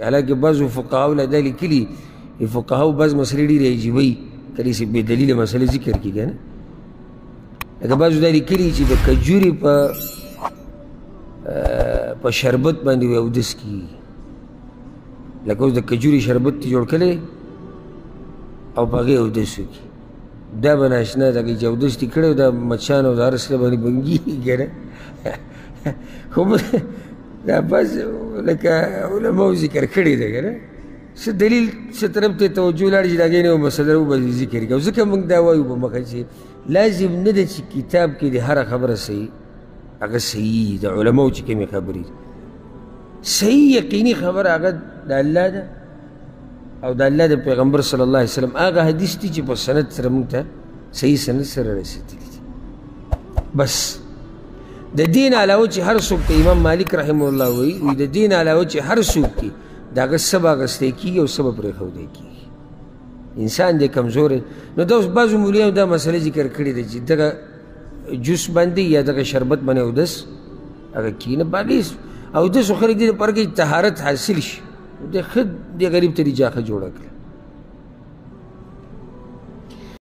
حالانکه بعضو فقهاو لا دا لیکلي فقهاو بعض مسلې ډېرې عجیبه وي کله چې بې دلیله مسلې ذکر کړي که نه لکه بعضو دا لیکلي چې د کجورې په شربت باندې اودس کېږي لکه اوس د کجورې شربت ته جوړ کړی او په هغې اودس وکړي دا به ناشنا ده چې اودس دې کړی دا مچان او دا هر څه باندې بنګېږي که نه خو دا بس لکه علماو ذکر کړی ده که نه څه دلیل څه طرف ته توجه لاړ شي د هغې نه به مسله وبه ذکر کړي او ځکه موږ دا وایو په مخه چې لازم نه ده چې کتاب کې د هره خبره صحیح هغه صحیح د علماو چې کومې خبرې دي صحیح یقیني خبره هغه د الله ده او د الله د پیغمبر صلی الله علیه وسلم هغه حدیث دي چې په سند سره موږ ته صحیح سند سره رسېدلي دي بس د دې نه علاوه چې هر څوک ته امام مالک رحمه الله وایي د دې نه علاوه چې هر څوک کې د هغه څه به اخیستی کېږي او څه به پرېښودی کېږي انسان دی کمزوری نو دا اوس بعضو مولیانو دا مسله ذکر کړې ده چې دغه جوس باندې یا دغه شربت باندې اودس هغه کښېنه باندې اودس خو خلک دې لپاره کوي طهارت حاصل شي د ښه د غریب ته دې جاښه جوړه کړه